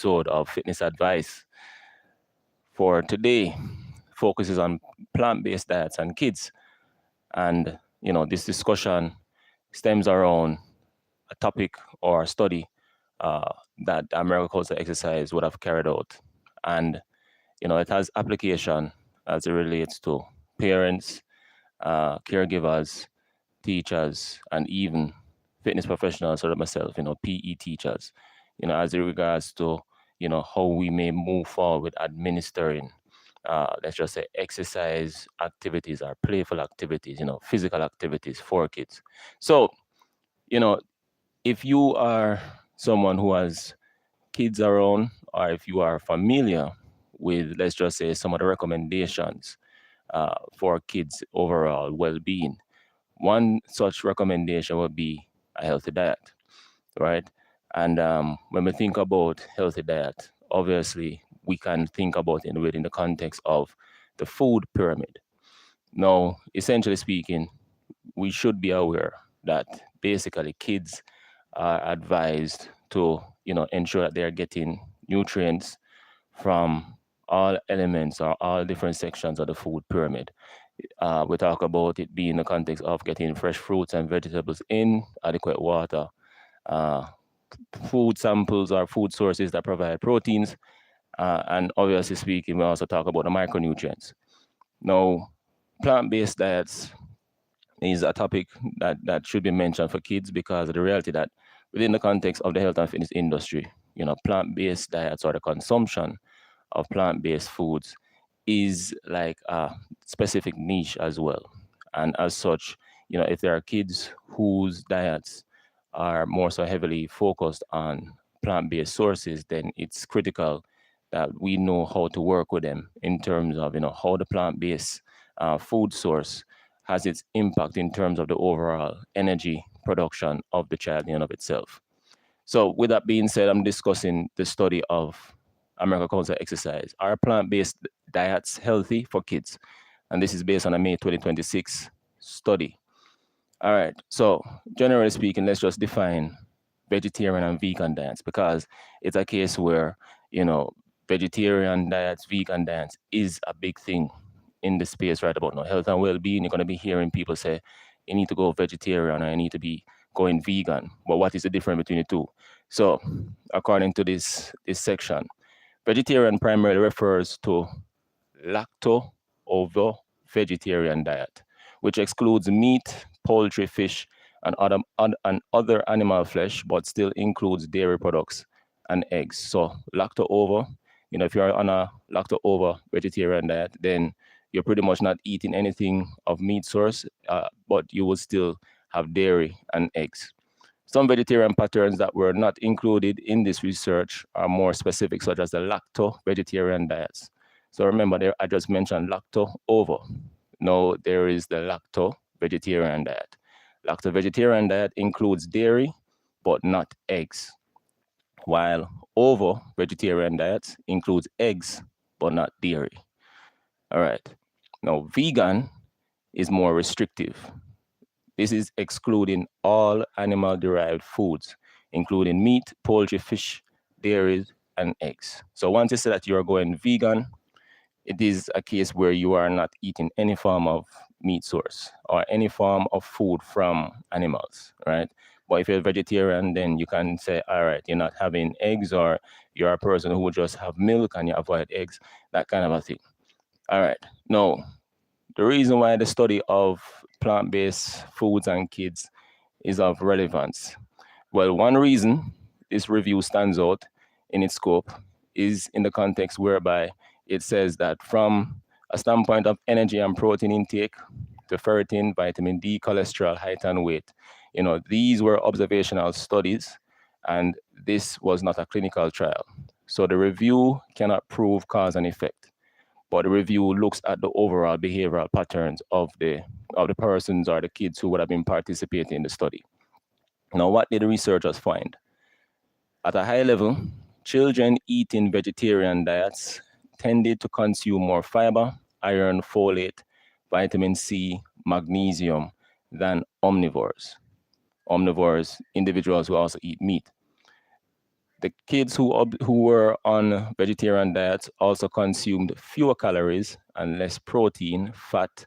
episode of Fitness Advice. For today, focuses on plant-based diets and kids. And, this discussion stems around a topic or a study uh, that American Culture Exercise would have carried out. And, it has application as it relates to parents, caregivers, teachers, and even fitness professionals, sort of myself, PE teachers, as it regards to, how we may move forward with administering, let's just say, exercise activities or playful activities, physical activities for kids. So, you know, if you are someone who has kids around, or if you are familiar with, let's just say, some of the recommendations for kids' overall well being, one such recommendation would be a healthy diet, right? And when we think about healthy diet, obviously we can think about it within the context of the food pyramid. Now, essentially speaking, we should be aware that basically kids are advised to, ensure that they are getting nutrients from all elements or all different sections of the food pyramid. We talk about it being in the context of getting fresh fruits and vegetables in, adequate water, uh, food samples or food sources that provide proteins, and obviously speaking, we also talk about the micronutrients. Now, plant-based diets is a topic that should be mentioned for kids because of the reality that within the context of the health and fitness industry, plant-based diets or the consumption of plant-based foods is like a specific niche as well. And as such, if there are kids whose diets are more so heavily focused on plant-based sources, then it's critical that we know how to work with them in terms of, how the plant-based food source has its impact in terms of the overall energy production of the child in and of itself. So, with that being said, I'm discussing the study of American Council Exercise. Are plant-based diets healthy for kids? And this is based on a May 2026 study. All right. So, generally speaking, let's just define vegetarian and vegan diets because it's a case where, vegetarian diets, vegan diets is a big thing in the space right about now. Health and well-being, you're going to be hearing people say, you need to go vegetarian or you need to be going vegan. But what is the difference between the two? So, according to this section, vegetarian primarily refers to lacto-ovo-vegetarian diet, which excludes meat, poultry, fish, and other animal flesh, but still includes dairy products and eggs. So lacto-ovo, if you're on a lacto-ovo vegetarian diet, then you're pretty much not eating anything of meat source, but you will still have dairy and eggs. Some vegetarian patterns that were not included in this research are more specific, such as the lacto-vegetarian diets. So remember, there I just mentioned lacto-ovo. Now there is the lacto-vegetarian diet. Lacto-vegetarian diet includes dairy, but not eggs, while ovo-vegetarian diet includes eggs, but not dairy. All right. Now, vegan is more restrictive. This is excluding all animal-derived foods, including meat, poultry, fish, dairy, and eggs. So once you say that you're going vegan, it is a case where you are not eating any form of meat source or any form of food from animals, right? But if you're vegetarian, then you can say, all right, you're not having eggs, or you're a person who would just have milk and you avoid eggs, that kind of a thing. All right. Now, the reason why the study of plant-based foods and kids is of relevance. Well, one reason this review stands out in its scope is in the context whereby it says that from a standpoint of energy and protein intake to ferritin, vitamin D, cholesterol, height, and weight, these were observational studies, and this was not a clinical trial. So the review cannot prove cause and effect, but the review looks at the overall behavioral patterns of the persons or the kids who would have been participating in the study. Now, what did the researchers find? At a high level, children eating vegetarian diets tended to consume more fiber, iron, folate, vitamin C, magnesium than omnivores. Omnivores, individuals who also eat meat. The kids who were on vegetarian diets also consumed fewer calories and less protein, fat,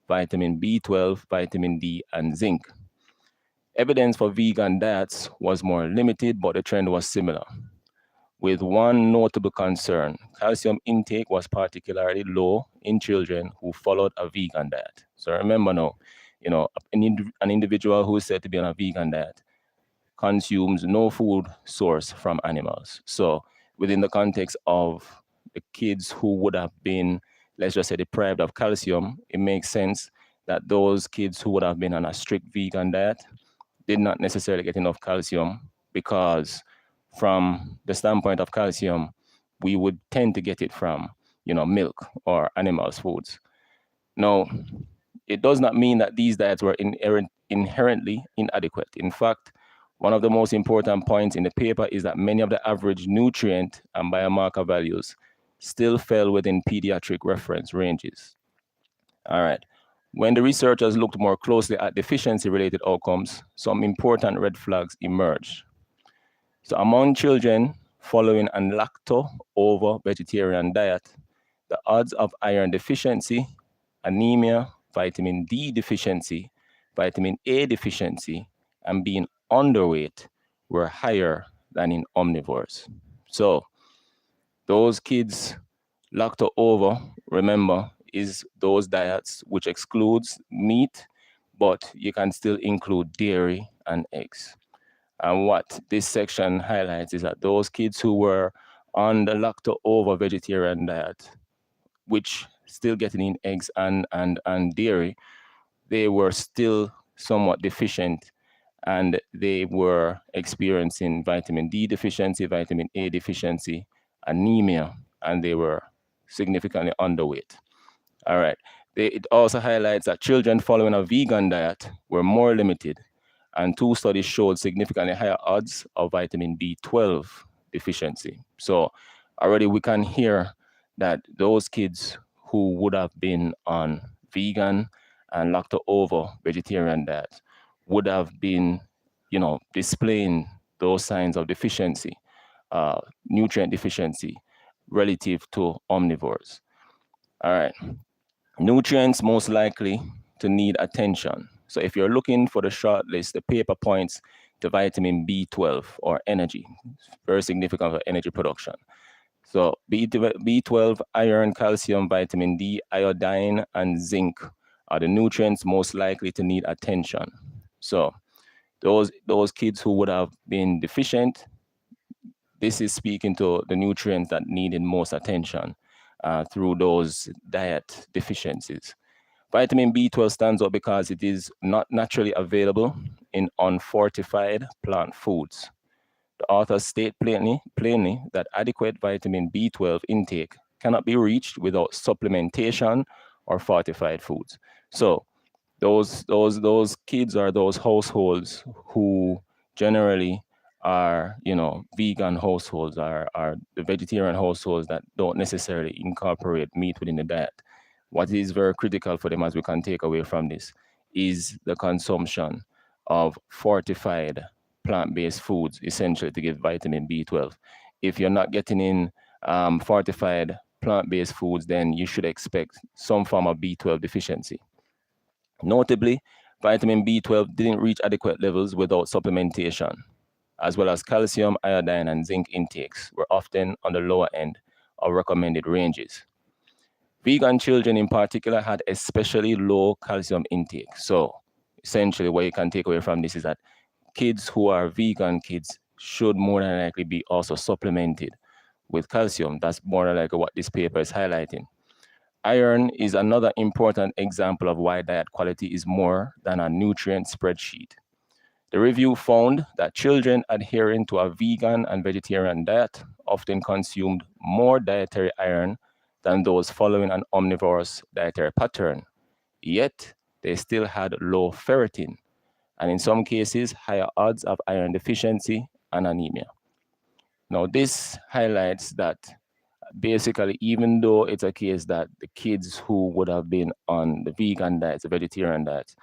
vitamin B12, vitamin D, and zinc. Evidence for vegan diets was more limited, but the trend was similar, with one notable concern. Calcium intake was particularly low in children who followed a vegan diet. So remember now, an individual who is said to be on a vegan diet consumes no food source from animals. So within the context of the kids who would have been, let's just say, deprived of calcium, it makes sense that those kids who would have been on a strict vegan diet did not necessarily get enough calcium because from the standpoint of calcium, we would tend to get it from, milk or animals' foods. Now, it does not mean that these diets were inherently inadequate. In fact, one of the most important points in the paper is that many of the average nutrient and biomarker values still fell within pediatric reference ranges. All right. When the researchers looked more closely at deficiency related outcomes, some important red flags emerged. So, among children following an lacto ovo vegetarian diet, the odds of iron deficiency, anemia, vitamin D deficiency, vitamin A deficiency, and being underweight were higher than in omnivores. So, those kids, lacto ovo, remember, is those diets which excludes meat, but you can still include dairy and eggs. And what this section highlights is that those kids who were on the lacto ovo vegetarian diet, which still getting in eggs and dairy, they were still somewhat deficient and they were experiencing vitamin D deficiency, vitamin A deficiency, anemia, and they were significantly underweight. All right. It also highlights that children following a vegan diet were more limited, and two studies showed significantly higher odds of vitamin B12 deficiency. So already we can hear that those kids who would have been on vegan and lacto ovo vegetarian diet would have been, displaying those signs of deficiency, nutrient deficiency relative to omnivores. All right. Nutrients most likely to need attention. So if you're looking for the short list, the paper points to vitamin B12 or energy, very significant for energy production. So B12, iron, calcium, vitamin D, iodine, and zinc are the nutrients most likely to need attention. So those kids who would have been deficient, this is speaking to the nutrients that needed most attention through those diet deficiencies. Vitamin B12 stands out because it is not naturally available in unfortified plant foods. The authors state plainly that adequate vitamin B12 intake cannot be reached without supplementation or fortified foods. So those kids or those households who generally are, vegan households, are the vegetarian households that don't necessarily incorporate meat within the diet. What is very critical for them, as we can take away from this, is the consumption of fortified plant-based foods, essentially to give vitamin B12. If you're not getting in fortified plant-based foods, then you should expect some form of B12 deficiency. Notably, vitamin B12 didn't reach adequate levels without supplementation, as well as calcium, iodine, and zinc intakes were often on the lower end of recommended ranges. Vegan children in particular had especially low calcium intake. So essentially what you can take away from this is that kids who are vegan kids should more than likely be also supplemented with calcium. That's more than likely what this paper is highlighting. Iron is another important example of why diet quality is more than a nutrient spreadsheet. The review found that children adhering to a vegan and vegetarian diet often consumed more dietary iron than those following an omnivorous dietary pattern, yet they still had low ferritin, and in some cases, higher odds of iron deficiency and anemia. Now, this highlights that basically, even though it's a case that the kids who would have been on the vegan diets, the vegetarian diets,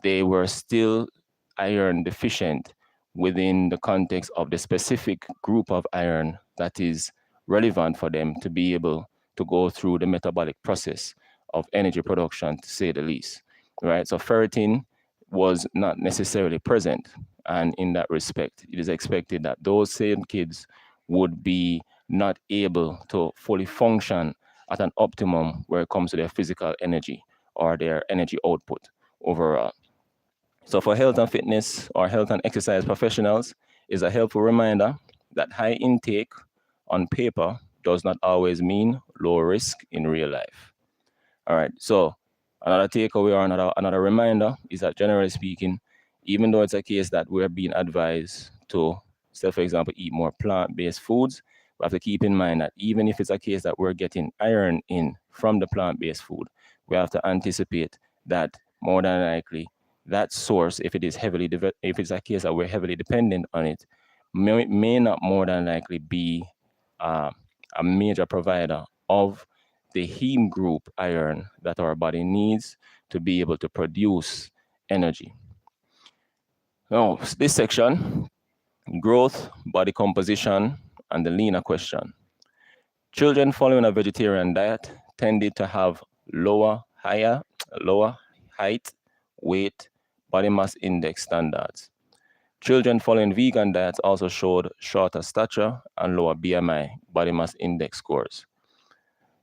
they were still iron deficient within the context of the specific group of iron that is relevant for them to be able to go through the metabolic process of energy production, to say the least. Right? So ferritin was not necessarily present. And in that respect, it is expected that those same kids would be not able to fully function at an optimum where it comes to their physical energy or their energy output overall. So for health and fitness or health and exercise professionals is a helpful reminder that high intake on paper does not always mean low risk in real life. All right. So another takeaway or another reminder is that generally speaking, even though it's a case that we're being advised to, say for example, eat more plant-based foods, we have to keep in mind that even if it's a case that we're getting iron in from the plant-based food, we have to anticipate that more than likely that source, if it is if it's a case that we're heavily dependent on it, may not more than likely be uh, a major provider of the heme group iron that our body needs to be able to produce energy. Now, this section, growth, body composition, and the leaner question. Children following a vegetarian diet tended to have lower height, weight, body mass index standards. Children following vegan diets also showed shorter stature and lower BMI, body mass index scores.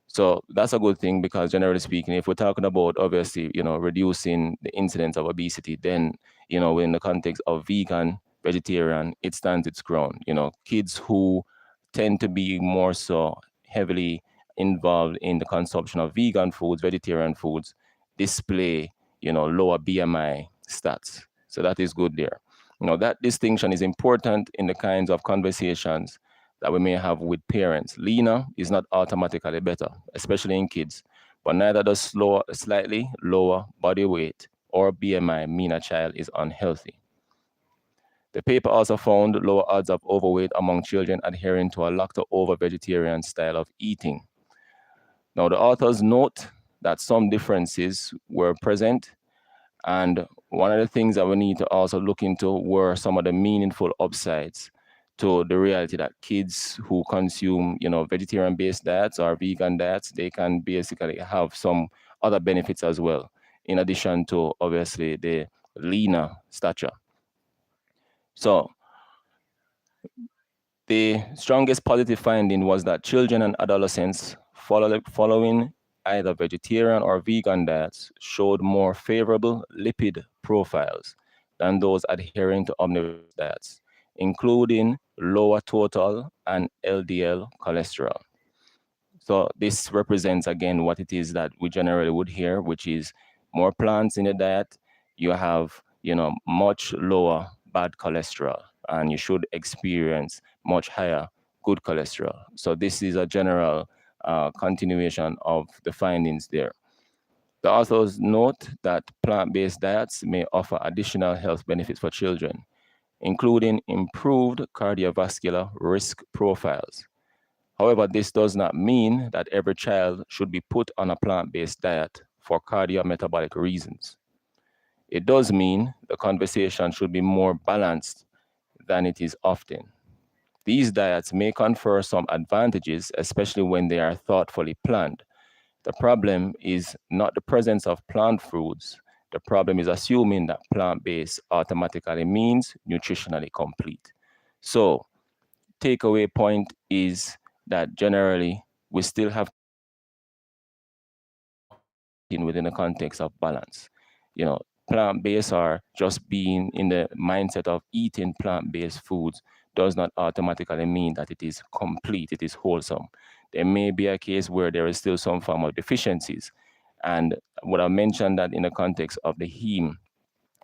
So that's a good thing because generally speaking, if we're talking about obviously, reducing the incidence of obesity, then, in the context of vegan, vegetarian, it stands its ground. Kids who tend to be more so heavily involved in the consumption of vegan foods, vegetarian foods, display, lower BMI stats. So that is good there. That distinction is important in the kinds of conversations that we may have with parents. Leaner is not automatically better, especially in kids, but neither does slightly lower body weight or BMI mean a child is unhealthy. The paper also found lower odds of overweight among children adhering to a lacto-ovo vegetarian style of eating. Now, the authors note that some differences were present, and one of the things that we need to also look into were some of the meaningful upsides to the reality that kids who consume, vegetarian-based diets or vegan diets, they can basically have some other benefits as well, in addition to obviously the leaner stature. So the strongest positive finding was that children and adolescents following either vegetarian or vegan diets showed more favorable lipid profiles than those adhering to omnivorous diets, including lower total and LDL cholesterol. So this represents again what it is that we generally would hear, which is more plants in the diet, you have, much lower bad cholesterol, and you should experience much higher good cholesterol. So this is a general continuation of the findings there. The authors note that plant-based diets may offer additional health benefits for children, including improved cardiovascular risk profiles. However, this does not mean that every child should be put on a plant-based diet for cardiometabolic reasons. It does mean the conversation should be more balanced than it is often. These diets may confer some advantages, especially when they are thoughtfully planned. The problem is not the presence of plant foods. The problem is assuming that plant-based automatically means nutritionally complete. So, takeaway point is that generally we still have within the context of balance. Plant-based or just being in the mindset of eating plant-based foods does not automatically mean that it is complete, it is wholesome. There may be a case where there is still some form of deficiencies. And what I mentioned that in the context of the heme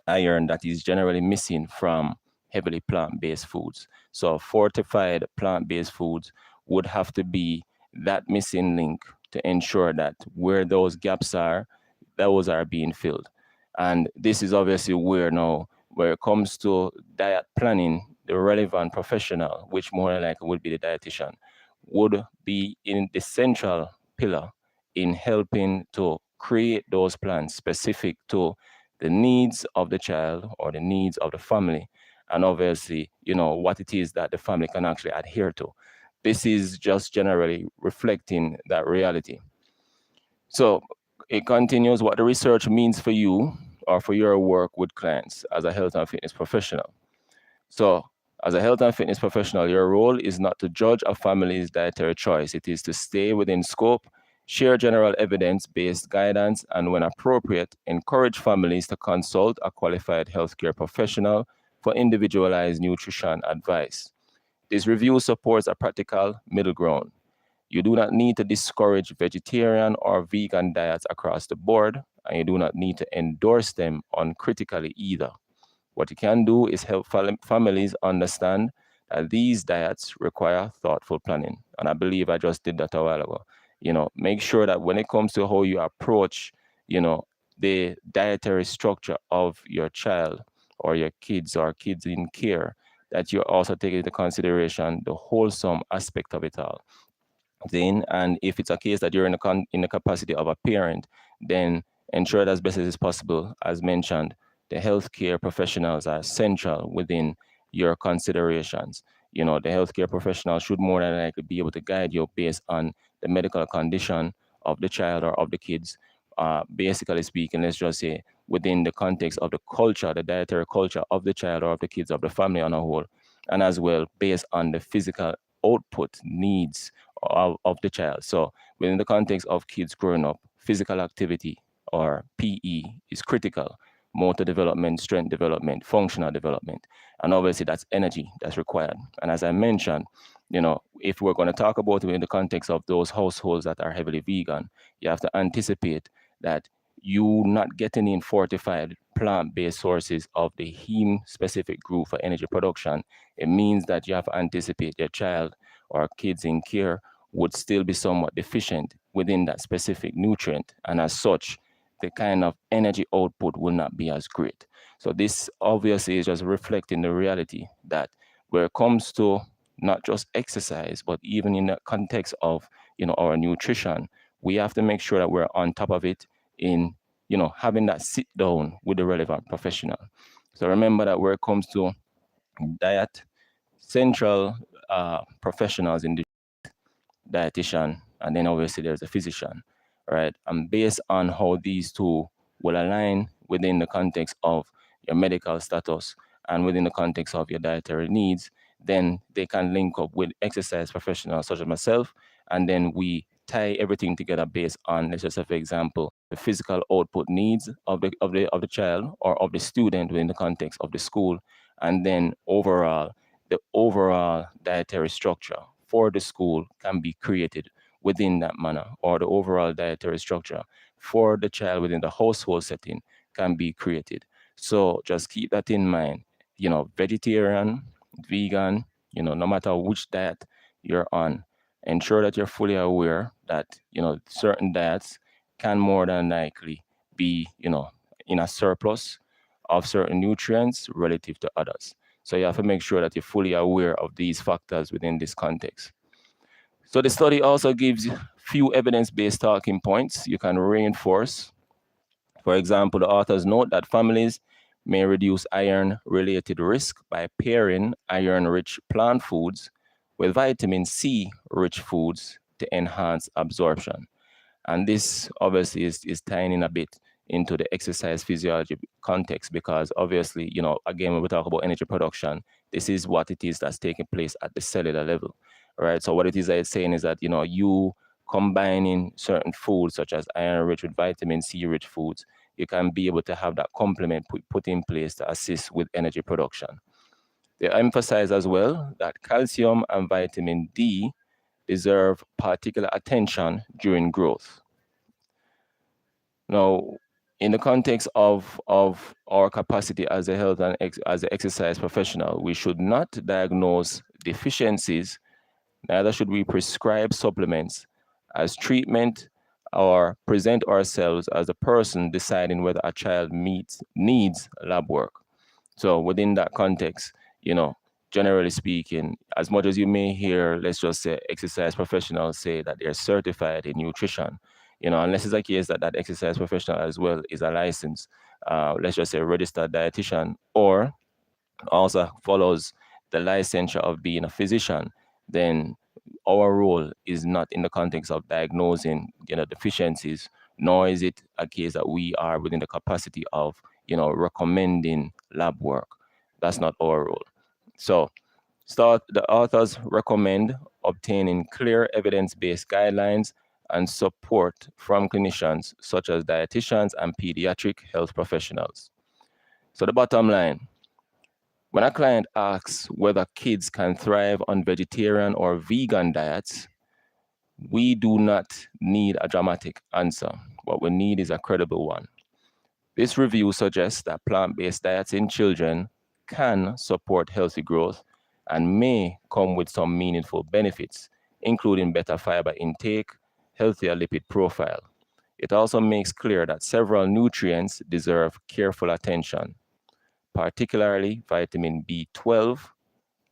iron that is generally missing from heavily plant-based foods. So fortified plant-based foods would have to be that missing link to ensure that where those gaps are, those are being filled. And this is obviously where it comes to diet planning, the relevant professional, which more likely would be the dietitian, would be in the central pillar in helping to create those plans specific to the needs of the child or the needs of the family and obviously, what it is that the family can actually adhere to. This is just generally reflecting that reality. So it continues what the research means for you or for your work with clients as a health and fitness professional. So, as a health and fitness professional, your role is not to judge a family's dietary choice. It is to stay within scope, share general evidence based guidance, and when appropriate, encourage families to consult a qualified healthcare professional for individualized nutrition advice. This review supports a practical middle ground. You do not need to discourage vegetarian or vegan diets across the board, and you do not need to endorse them uncritically either. What you can do is help families understand that these diets require thoughtful planning. And I believe I just did that a while ago. Make sure that when it comes to how you approach, you know, the dietary structure of your child or your kids or kids in care, that you also take into consideration the wholesome aspect of it all. Then, and if it's a case that you're in the capacity of a parent, then ensure that as best as is possible, as mentioned, the healthcare professionals are central within your considerations. The healthcare professional should more than likely be able to guide you based on the medical condition of the child or of the kids. Basically speaking, let's just say within the context of the culture, the dietary culture of the child or of the kids of the family on a whole, and as well based on the physical output needs of the child. So within the context of kids growing up, physical activity or PE is critical. Motor development, strength development, functional development. And obviously that's energy that's required. And as I mentioned, if we're going to talk about it in the context of those households that are heavily vegan, you have to anticipate that you not getting in fortified plant-based sources of the heme specific group for energy production. It means that you have to anticipate your child or kids in care would still be somewhat deficient within that specific nutrient. And as such, the kind of energy output will not be as great. So this obviously is just reflecting the reality that where it comes to not just exercise, but even in the context of, our nutrition, we have to make sure that we're on top of it in, having that sit down with the relevant professional. So remember that where it comes to diet, central professionals in the dietitian, and then obviously there's a physician, right? And based on how these two will align within the context of your medical status and within the context of your dietary needs, then they can link up with exercise professionals such as myself, and then we tie everything together based on, let's just say, for example, the physical output needs of the child or of the student within the context of the school, and then the overall dietary structure for the school can be created within that manner, or the overall dietary structure for the child within the household setting can be created. So just keep that in mind. Vegetarian, vegan, no matter which diet you're on, ensure that you're fully aware that, certain diets can more than likely be, in a surplus of certain nutrients relative to others. So you have to make sure that you're fully aware of these factors within this context. So the study also gives you few evidence-based talking points you can reinforce. For example, the authors note that families may reduce iron-related risk by pairing iron-rich plant foods with vitamin C-rich foods to enhance absorption. And this obviously is tying in a bit into the exercise physiology context, because obviously, again, when we talk about energy production, this is what it is that's taking place at the cellular level, right? So what it is that it's saying is that, you combining certain foods such as iron rich with vitamin C rich foods, you can be able to have that complement put in place to assist with energy production. They emphasize as well that calcium and vitamin D deserve particular attention during growth. Now, in the context of our capacity as a health and as an exercise professional, we should not diagnose deficiencies, neither should we prescribe supplements as treatment or present ourselves as a person deciding whether a child needs lab work. So within that context, generally speaking, as much as you may hear, let's just say, exercise professionals say that they're certified in nutrition, unless it's a case that that exercise professional as well is a licensed, let's just say, registered dietitian, or also follows the licensure of being a physician, then our role is not in the context of diagnosing, deficiencies, nor is it a case that we are within the capacity of, recommending lab work. That's not our role. So, the authors recommend obtaining clear evidence-based guidelines and support from clinicians such as dietitians and pediatric health professionals. So the bottom line, when a client asks whether kids can thrive on vegetarian or vegan diets, we do not need a dramatic answer. What we need is a credible one. This review suggests that plant based diets in children can support healthy growth and may come with some meaningful benefits, including better fiber intake, healthier lipid profile. It also makes clear that several nutrients deserve careful attention, particularly vitamin B12,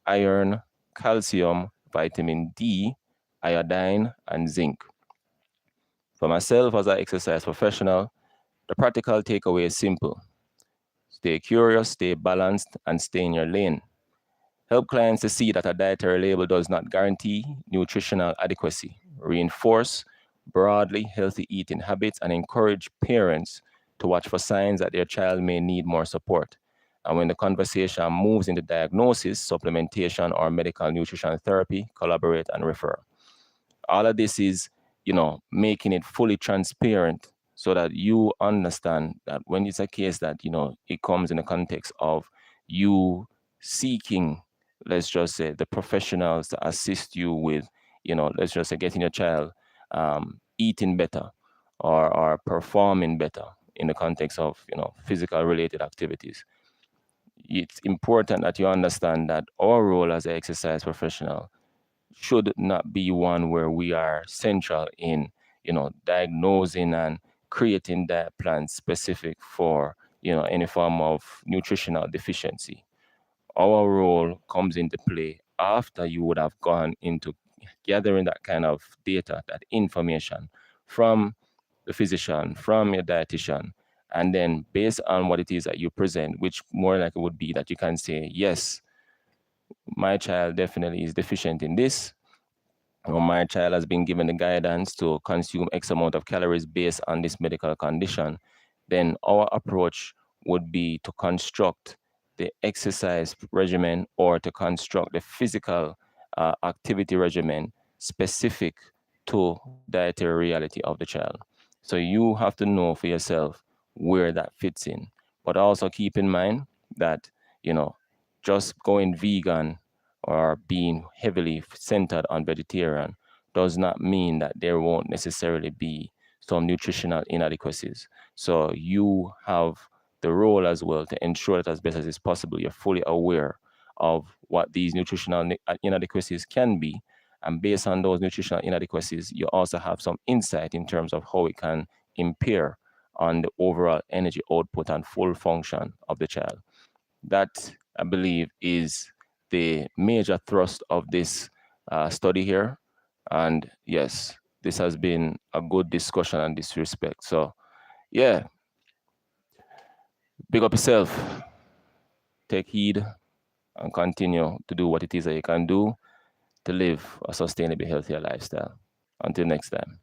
iron, calcium, vitamin D, iodine, and zinc. For myself as an exercise professional, the practical takeaway is simple. Stay curious, stay balanced, and stay in your lane. Help clients to see that a dietary label does not guarantee nutritional adequacy. Reinforce broadly healthy eating habits and encourage parents to watch for signs that their child may need more support. And when the conversation moves into diagnosis, supplementation, or medical nutrition therapy, collaborate and refer. All of this is, making it fully transparent so that you understand that when it's a case that, it comes in the context of you seeking, let's just say, the professionals to assist you with, let's just say, getting your child eating better or performing better in the context of, physical related activities. It's important that you understand that our role as an exercise professional should not be one where we are central in, diagnosing and creating diet plans specific for, any form of nutritional deficiency. Our role comes into play after you would have gone into gathering that kind of data, that information from the physician, from your dietitian, and then based on what it is that you present, which more likely would be that you can say, yes, my child definitely is deficient in this, or my child has been given the guidance to consume X amount of calories based on this medical condition, then our approach would be to construct the exercise regimen or to construct the physical activity regimen specific to the dietary reality of the child. So you have to know for yourself where that fits in. But also keep in mind that, just going vegan or being heavily centered on vegetarian does not mean that there won't necessarily be some nutritional inadequacies. So you have the role as well to ensure that as best as is possible, you're fully aware of what these nutritional inadequacies can be. And based on those nutritional inadequacies, you also have some insight in terms of how it can impair on the overall energy output and full function of the child. That, I believe, is the major thrust of this study here. And yes, this has been a good discussion on this respect. So, yeah, big up yourself, take heed, and continue to do what it is that you can do to live a sustainably healthier lifestyle. Until next time.